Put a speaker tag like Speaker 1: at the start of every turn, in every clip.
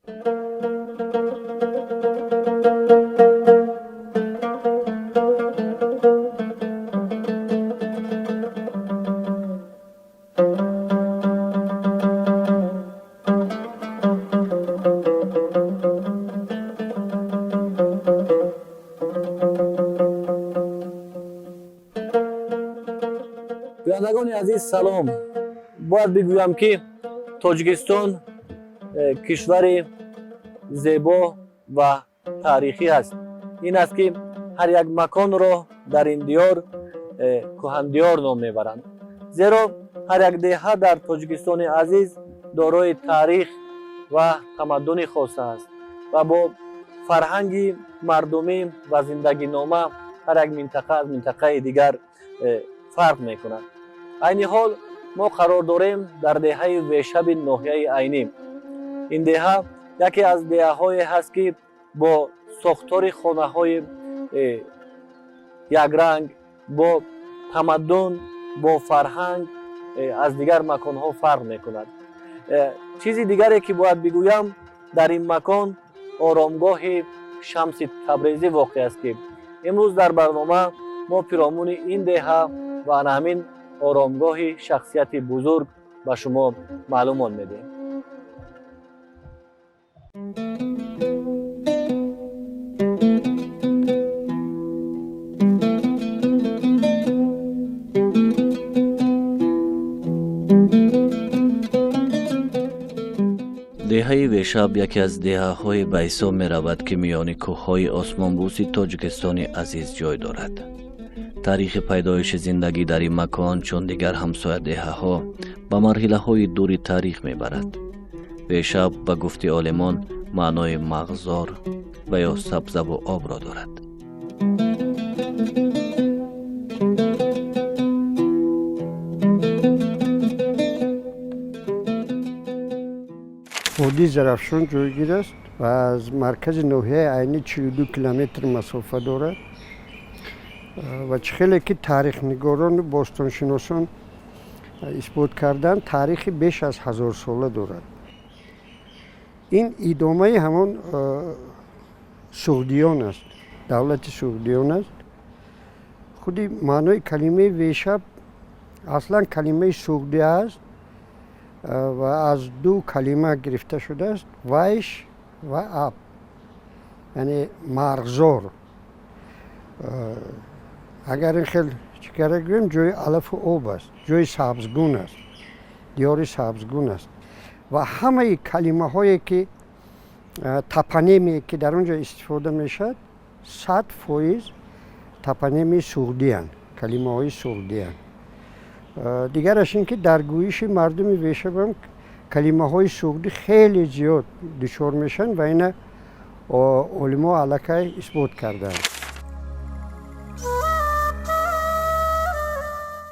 Speaker 1: گویندگان عزیز سلام. باید بگویم که تاجیکستان کشور زیبا و تاریخی است. این است که هر یک مکان را در این دیار کهن نام میبرند، زیرا هر یک دهه در تاجیکستان عزیز دارای تاریخ و تمدن خاص است و با فرهنگ مردمی و زندگی نامه هر یک منطقه از منطقه دیگر فرق میکند. عین حال ما قرار داریم در دهه ویشب ناحیه عینی. این دهه یکی از دهه‌های هست که با ساختار خانه‌های یک رنگ، با تمدن، با فرهنگ از دیگر مکان‌ها فرق میکند. چیزی دیگری که باید بگویم، در این مکان آرامگاه شمس تبریزی واقع است که امروز در برنامه ما پیرامون این دهه و همین آرامگاه شخصیت بزرگ به شما معلومات میدیم.
Speaker 2: دهه ویشب یکی از دهه‌های به حساب می‌رود که میان کوه‌های آسمانبوسی تاجیکستان عزیز جای دارد. تاریخ پیدایش زندگی در این مکان چون دیگر همسایه دهه‌ها به مرحله‌های دوری تاریخ می‌برد. ویشب به گفته عالمان معنای مغزار و یا سبزه و آب را دارد.
Speaker 3: وادی زرافشان جایگیر است و از مرکز ناحیه عینی 42 کیلومتر مسافت دارد و خیلی که تاریخ نگاران و باستانشناسان اثبات کردن تاریخ بیش از 1000 ساله دارد. این ادامه همان سعودیان است، دولت سعودیان است. خودی معنای کلمه ویشب اصلا کلمه سعودی است و از دو کلمه گرفته شده است، ویش و اب، یعنی مرغزار. اگر این خیلی چکره گویم جای الف و آب است، جای سبزگون است، دیار سبزگون است و همه کلمه هایی که تپانیمی که در اونجا استفاده میشد 100% تپانیم سعودی هستند، کلمه های سعودی هستند. دیگرش این که در گویش مردم ویشب هم کلمه های سعودی خیلی زیاد دچار میشن و این علما علاقه اثبات کردند.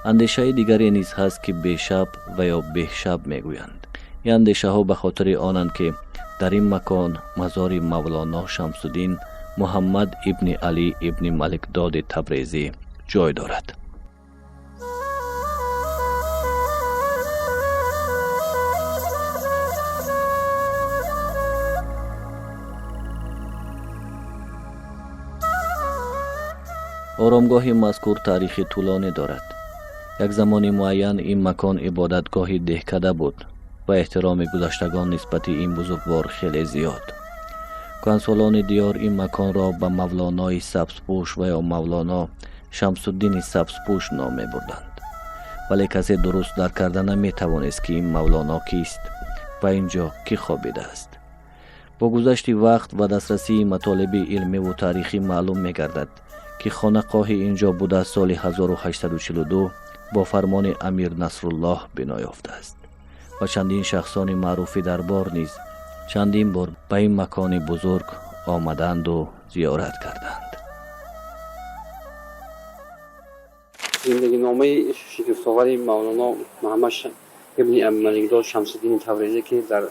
Speaker 2: اندیشه دیگری نیز هست که بیشب و یا بهشب میگویند. این اندیشه ها به خاطر آنند که در این مکان مزار مولانا شمس الدین محمد ابن علی ابن ملک داد تبریزی جای دارد. آرامگاه مذکور تاریخ طولانی دارد. یک زمان معین این مکان عبادتگاه دهکده بود و احترام گذشتگان نسبت این بزرگوار خیلی زیاد. کهنسالان دیار این مکان را به مولانای سبزپوش و یا مولانا شمس الدین سبزپوش نام می بردند. ولی کسی درست درک کردن نمی توانست که این مولانا کیست و اینجا کی خوابیده است. با گذشت وقت و دسترسی مطالب علمی و تاریخی معلوم می گردد که خانقاه اینجا بوده سال 1842 با فرمان امیر نصرالله بنا یافته است و چندین شخصان معروف دربار نیز چندین بار به این مکان بزرگ آمدند و زیارت کردند.
Speaker 4: زندگی نامه شگفت‌آور مولانا محمد ابن ملکداد شمس الدین تبریزی که در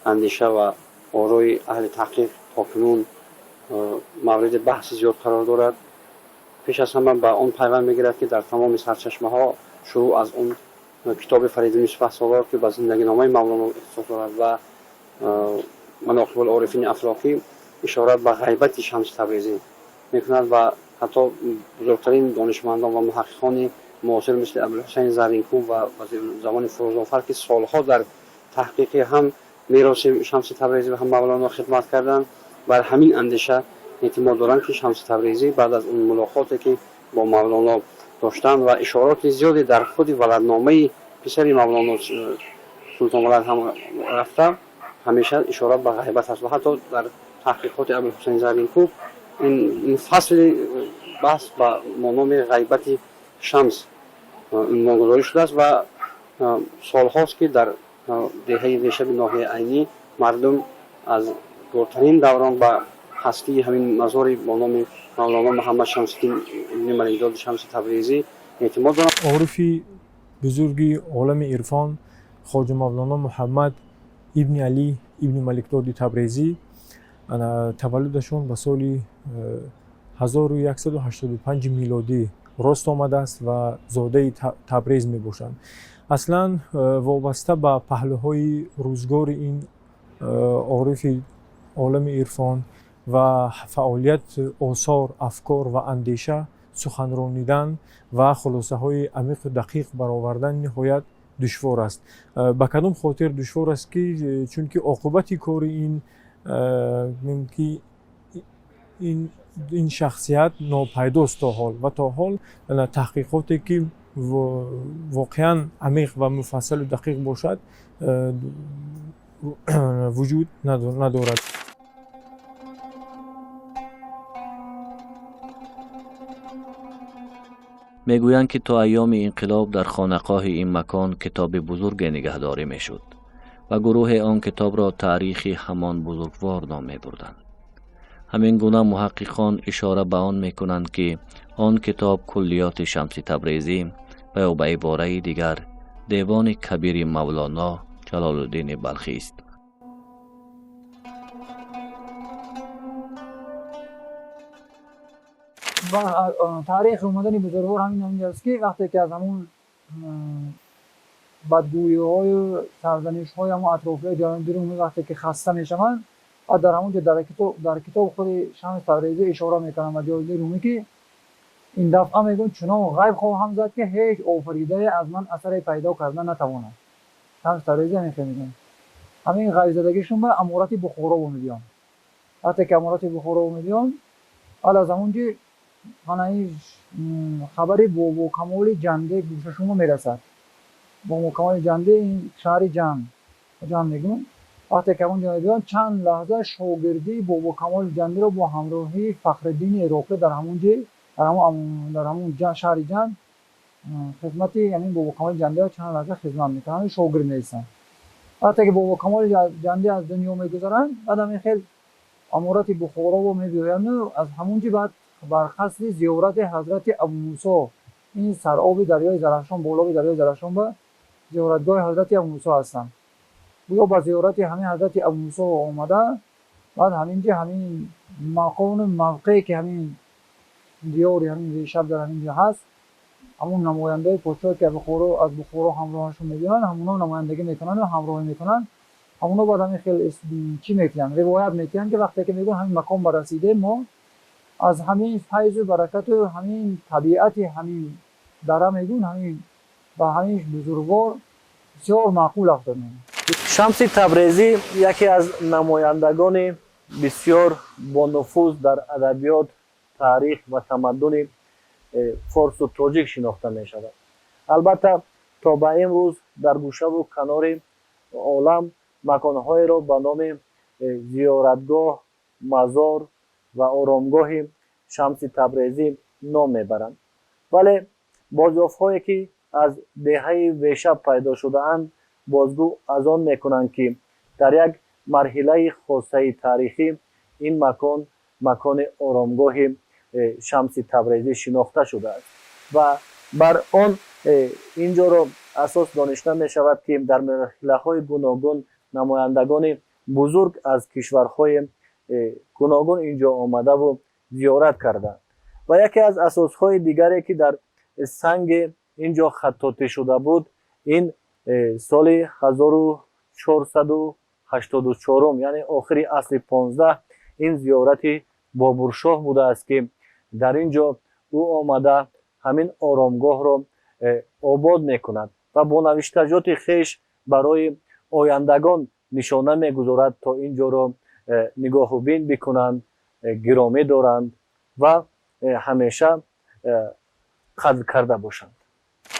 Speaker 4: اندیشه و آرای اهل تحقیق تاکنون مورد بحث زیاد قرار دارد. پیش از همه به آن پیوند میگیرد که در تمام سرچشمه ها شروع از اون کتاب فرید یوسف سالار که به زندگی نامه مولانا اختصاص دارد و مناقب العارفین افلاکی اشارت به غیبت شمس تبریزی میکند و حتی بزرگترین دانشمندان و محققان معاصر مثل ابوالحسین زرینکوب و زمان فروزآفر که سالها در تحقیق هم میراث شمس تبریزی و هم مولانا خدمت کردند، بر همین اندیشه اعتماد دارند که شمس تبریزی بعد از اون ملاقاتی که با مولانا داشتند و اشارات زیادی در خود ولدنامه پسر مولانا سلطان ولد هم رفته، همیشه اشارات به غیبت است و حتی در تحقیقات ابوالحسین زرینکوب این فصل بحث با نام غیبت شمس عنوان‌گذاری شده است و سالهاست که در دهه ویشه ناحیه عینی مردم از دورترین دوران به هستی همین مزار با نام مولانا محمد شمس الدین ابن ملکزاد شمس تبریزی اعتماد دارند.
Speaker 5: عارفی بزرگی عالم عرفان خواجه مولانا محمد ابن علی ابن ملکزاد تبریزی تولدشون به سال 1185 میلادی راست آمده است و زاده تبریز می باشند. اصلا وابسته به پهلوهای روزگار این عارف عالم عرفان و فعالیت آثار، افکار و اندیشه سخنرانیدن و خلاصه های عمیق دقیق برآوردن نهایت دشوار است. به کدام خاطر دشوار است که چون که عاقبت کار این شخصیت ناپیداست تا حال و تا حال تحقیقاتی که واقعا عمیق و مفصل و دقیق باشد وجود ندارد.
Speaker 2: میگویند که تا ایام انقلاب در خانقاه این مکان کتاب بزرگ نگهداری میشد و گروه آن کتاب را تاریخ همان بزرگوار نام میبردند. همین گونه محققان اشاره به آن میکنند که آن کتاب کلیات شمس تبریزی و یا به عباره دیگر دیوان کبیر مولانا جلال الدین بلخی است.
Speaker 6: تاریخ اومدن بزرگوار همین است که وقتی که از همون بدگویی های سرزنش های همون اطرافی جهانی رو وقتی که خسته میشن و در همون در کتاب خود شمس تبریزی اشاره میکنم و جای رومی که این دفعه میگن چنان غیب خواهم زد که هیچ آفریده از من اثری پیدا کردن نتواند. شمس تبریزی همین میگن همین غیب زدگیشون به امارات بخارا میگن. وقتی که امارات بخارا میگن حالا از همونجا خبری با کمال جنده گوش شما میرسد. با کمال جنده این شهر جان میگن. وقتی که اونجا میگن چند لحظه شاگردی با کمال جنده رو با همراهی فخرالدین عراقی در همون شهر جان خدمتی یعنی با کمال جنده چند لحظه خدمت میکنن شاگرد نیستن. وقتی که با کمال جنده از دنیا میگذرن بعد همین خیلی امارات بخارا و میبیاین از همونجا بعد برخلاف زیارت حضرت ابو موسی این سرآب دریای زرافشان بالا دریای زرافشان به زیارتگاه حضرت ابو موسی هستند. بیا با زیارت همین حضرت ابو موسی اومده بعد همینجا همین مقام موقعی که همین دیاری همین شب در همینجا هست همون نماینده پادشاه که از بخارا همراهشون میگن همونا نمایندگی میکنن و همراهی میکنن همونا بعد همین خیلی چی میگن روایت میگن که وقتی که میگن همین مقام برسیده ما از همین فیض و برکت و همین طبیعت همین دره میگون همین با همین بزرگوار بسیار معقول افتادیم.
Speaker 1: شمس تبریزی یکی از نمایندگان بسیار با نفوذ در ادبیات، تاریخ و تمدن فارس و تاجیک شناخته می شود. البته تا به امروز در گوشه و کنار عالم مکانهای را به نام زیارتگاه، مزار و آرامگاه شمس تبریزی نام میبرند. ولی بازیاف‌هایی که از دهه ویشه پیدا شده اند بازگو از آن میکنند که در یک مرحله خاصه تاریخی این مکان آرامگاه شمس تبریزی شناخته شده است و بر آن اینجا را اساس دانسته می شود که در مرحله های گوناگون نمایندگان بزرگ از کشورهای گوناگون اینجا آمده و زیارت کردند و یکی از اساسهای دیگری که در سنگ اینجا خطاطی شده بود این سال 1407 84 یعنی آخری عصر 15 این زیارت بابورشاه بوده است که در اینجا او آمده همین آرامگاه را آباد میکند و با نوشتجات خیش برای آیندگان نشانه میگذارد تا اینجا را نگاه و بین بکنند، گرامی دارند و همیشه قدر کرده باشند.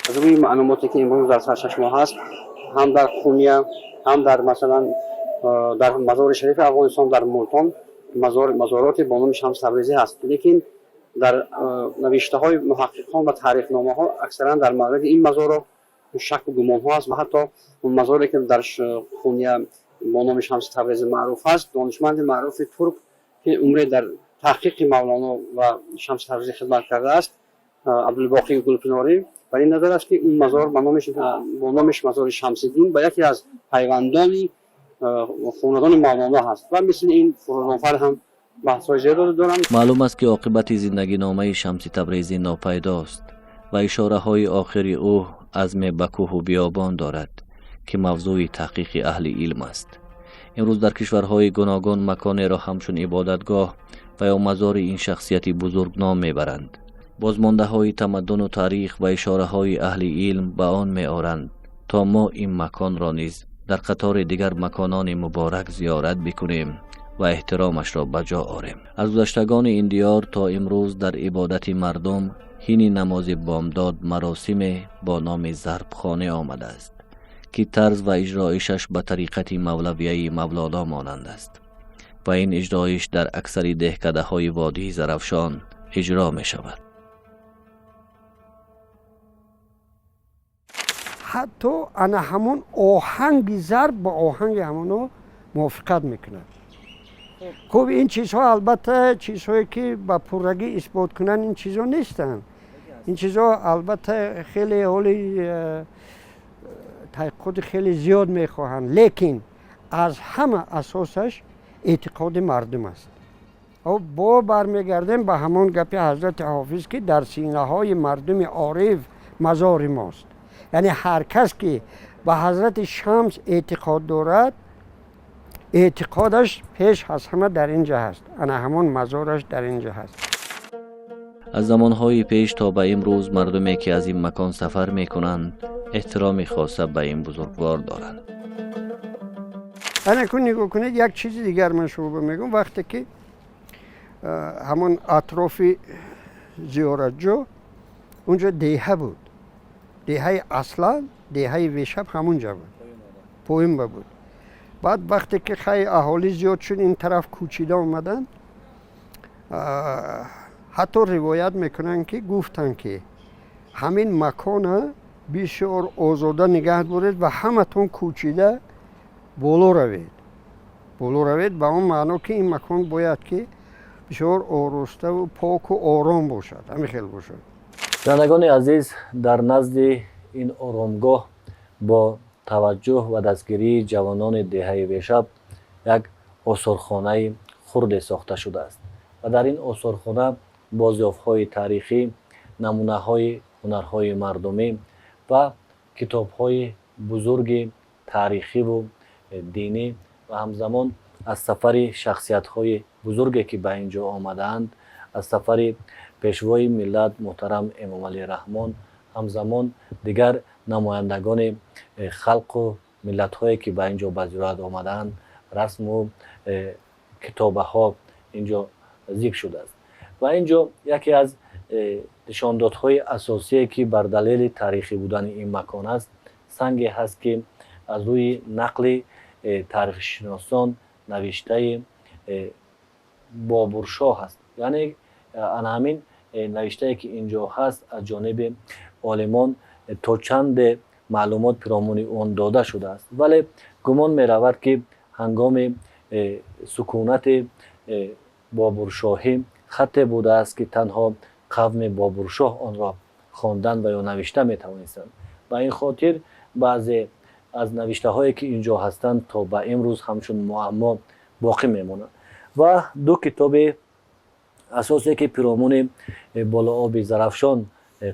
Speaker 4: از روی معلوماتی که امروز در سرچشمه ما هست، هم در خونیه، هم در مثلا در مزار شریف افغانستان در ملتان مزارات بانو شمس تبریزی هست، لیکن در نوشته های محققان و تاریخ نامه ها اکثرا در مورد این مزار شک و گمان ها است و حتی اون مزاری که در خونیه بانو شمس تبریزی معروف است، دانشمند معروف ترک که عمری در تحقیق مولانا و شمس تبریزی خدمت کرده است، عبدالباقی گلپناری، بر این نظر است که این مزار با نامش مزار شمس الدین و یکی از پیوندان خاندان مولانا هست و مثل این فروزانفر هم بحث‌های زیاد دارند.
Speaker 2: معلوم است که عاقبت زندگی نامه شمس تبریزی ناپیداست و اشاره های آخری او عزم به کوه و بیابان دارد که موضوع تحقیق اهل علم است. امروز در کشورهای گوناگون مکانی را همچون عبادتگاه و یا مزار این شخصیت بزرگ نام میبرند. بازمانده های تمدن و تاریخ و اشاره های اهل علم به آن می آورند تا ما این مکان را نیز در قطار دیگر مکانان مبارک زیارت بکنیم و احترامش را بجا آوریم. از گذشتگان این دیار تا امروز در عبادت مردم هین نماز بامداد مراسم با نام ضربخانه آمده است که طرز و اجرایشش به طریقت مولویه مولانا مانند است و این اجرایش در اکثر دهکده های وادی زرافشان اجرا می شود.
Speaker 3: حتی انا همون آهنگ ضرب با آهنگ همونو موافقت میکنند. خب این چیزها البته چیزهایی که با پررگی اثبات کنن این چیزها نیستن. این چیزها البته خیلی حالی تحقیقات خیلی زیاد میخواهند، لیکن از همه اساسش اعتقاد مردم است. و با برمیگردیم به همون گپ حضرت حافظ که در سینه های مردم عارف مزار ماست. یعنی هر کس که به حضرت شمس اعتقاد دارد اعتقادش پیش از همه در اینجا هست، انا همون مزارش در اینجا هست.
Speaker 2: از زمانهای پیش تا به امروز مردمی که از این مکان سفر می کنند احترامی خاصه به این بزرگوار دارند.
Speaker 3: انا کن نگاه کنید یک چیز دیگر من شما میگم، وقتی که همون اطراف زیارت جو اونجا دیهه بود، دیهه اصلا دیهه ویشب همونجا بود، پویم بود. بعد وقتی که خیلی اهالی زیاد شد این طرف کوچیده اومدن، حتی روایت میکنن که گفتن که همین مکان بسیار آزاده نگه دارید و همتون کوچیده بالا روید به اون معنا که این مکان باید که بسیار آراسته و پاک و آرام باشد، همین خیلی باشد.
Speaker 1: شنوندگان عزیز، در نزد این آرامگاه با توجه و دستگیری جوانان دهه ویشب یک آثارخانه خرد ساخته شده است و در این آثارخانه بازیافت‌های تاریخی، نمونه‌های هنرهای مردمی و کتاب‌های بزرگ تاریخی و دینی و همزمان از سفر شخصیت‌های بزرگی که به اینجا آمدند، از سفر پیشوای ملت محترم امام علی رحمان، همزمان دیگر نمایندگان خلق و ملت‌هایی که به اینجا به زیارت آمدند، رسم و کتابه ها اینجا ذکر شده است و اینجا یکی از نشاندادهای اساسی که بر دلیل تاریخی بودن این مکان است، سنگی هست که از روی نقل تاریخ شناسان نوشته بابورشاه است. یعنی همین نوشته که اینجا هست از جانب عالمان تا چند معلومات پیرامون اون داده شده است، ولی گمان می رود که هنگام سکونت بابورشاهی خطی بوده است که تنها قوم بابورشاه آن را خواندن و یا نوشته می توانستند. و این خاطر بعضی از نوشته هایی که اینجا هستند تا به امروز همچون معما باقی میمونند. و دو کتاب اساسی که پیرامون بالا آب زرافشان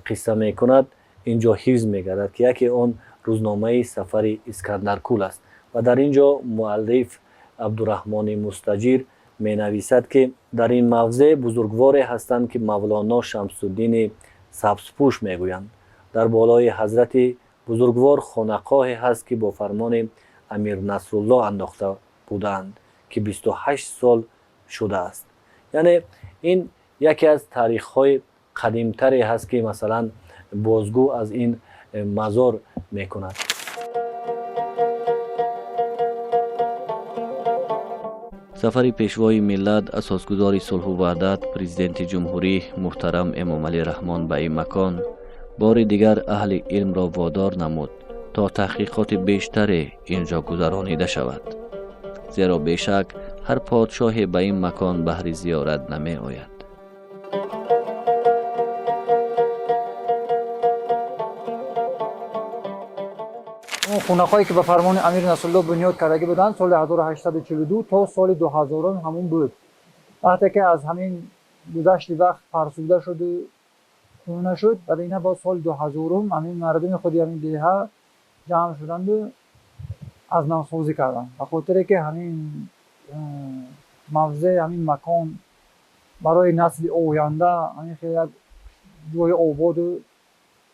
Speaker 1: قصه میکند اینجا حفظ میگردد که یکی آن روزنامه سفر اسکندرکول است و در اینجا مؤلف عبدالرحمن مستجیر می نویسد که در این موضع بزرگواری هستند که مولانا شمس الدین سبزپوش می گویند. در بالای حضرت بزرگوار خانقاهی هست که با فرمان امیر نصرالله انداخته بودند که 28 سال شده است. یعنی این یکی از تاریخ های قدیمتری هست که مثلا بازگو از این مزار می کند.
Speaker 2: سفر پیشوای ملت اساسگذار صلح و وحدت پرزیدنت جمهوری محترم امام علی رحمان به این مکان بار دیگر اهل علم را وادار نمود تا تحقیقات بیشتر اینجا گذرانیده شود، زیرا بیشک هر پادشاه به این مکان بهر زیارت نمی آید.
Speaker 6: اون خونه‌هایی که به فرمان امیر نصرالله بنیاد کردگی بودند سال 1842 تا سال 2000 همون بود. وقتی که از همین گذشت وقت فرسوده شد و خونه شد، بعد اینا با سال 2000 همین مردم خودی همین دیه جمع شدند و از نوسازی کردند. به خاطر که همین موضع همین مکان برای نسل آینده همین خیلی جای آباد و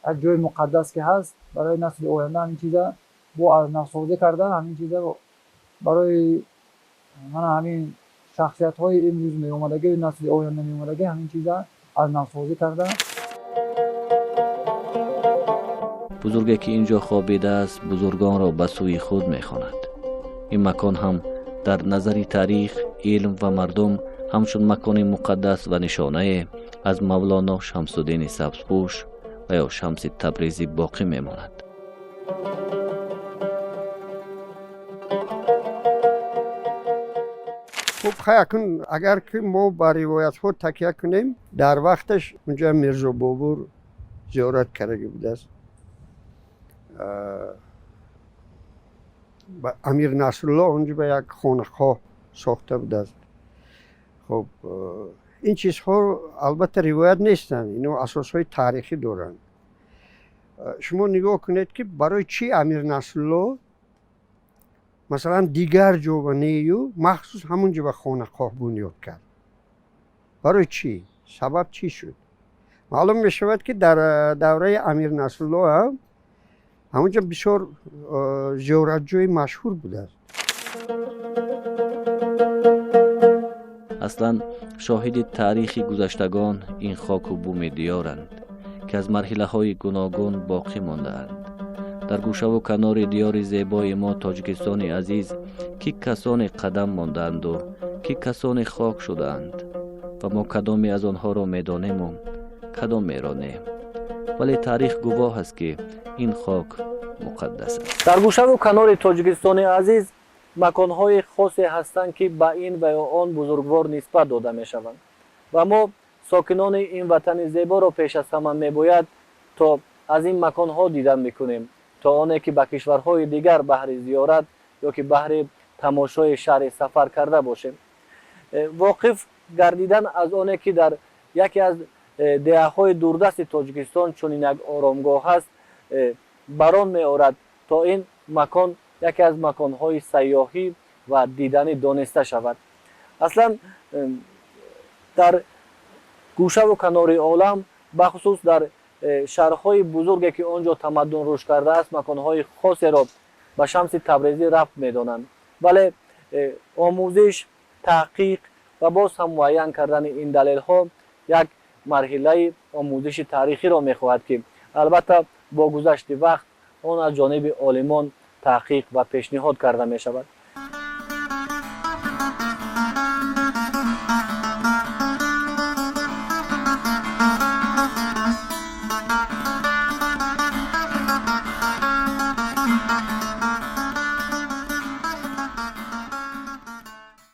Speaker 6: از جای مقدس که هست برای نسل آینده همین چیزا با از نوسازی کردن. همین چیزا برای من همین شخصیت های امروز می اومدگی نسل آینده می اومدگی همین چیزا از نوسازی کردن.
Speaker 2: بزرگی که اینجا خوابیده است بزرگان را به سوی خود می خواند. این مکان هم در نظر تاریخ، علم و مردم همچون مکان مقدس و نشانه از مولانا شمس الدین سبزپوش و یا شمس تبریزی باقی می ماند.
Speaker 3: خب اکنون اگر که ما با روایت ها تکیه کنیم، در وقتش اونجا میرزا بابور زیارت کرده بوده است. امیر نصرالله اونجا به یک خانقاه ساخته بوده است. خب این چیزها البته روایت نیستند، اینو اساس های تاریخی دارند. شما نگاه کنید که برای چی امیر نصرالله مثلا دیگر جا و نیو مخصوص همونجا به خانقاه بنیاد کرد؟ برای چی؟ سبب چی شد؟ معلوم می شود که در دوره امیر نصرالله هم همونجا بسیار زیارتجوی مشهور بوده است.
Speaker 2: اصلا شاهد تاریخی گذشتگان این خاک و بوم دیارند که از مرحله های گوناگون باقی مانده اند. در گوشه و کنار دیار زیبای ما تاجیکستان عزیز که کسان قدم ماندند و که کسان خاک شدند و ما کدامی از آنها را میدانیم و کدام میرانیم، ولی تاریخ گواه است که این خاک مقدس است.
Speaker 1: در گوشه و کنار تاجیکستان عزیز مکانهای خاصی هستند که به این و آن بزرگوار نسبت داده می شوند و ما ساکنان این وطن زیبا را پیش از همه می باید تا از این مکانها دیدن میکنیم تا آنه که به کشورهای دیگر بهر زیارت یا که بهر تماشای شهر سفر کرده باشیم. واقف گردیدن از آنه که در یکی از دهه‌های دوردست تاجیکستان چنین یک آرامگاه است بران می آورد تا این مکان یکی از مکانهای سیاحی و دیدنی دانسته شود. اصلا در گوشه و کنار عالم بخصوص در شهرهای بزرگی که آنجا تمدن رشد کرده است مکانهای خاصی را به شمس تبریزی ربط می‌دانند، ولی آموزش، تحقیق و باز هم معین کردن این دلیل‌ها یک مرحله آموزش تاریخی را می‌خواهد که البته با گذشت وقت آن از جانب عالمان تحقیق و پیشنهاد کرده می‌شود.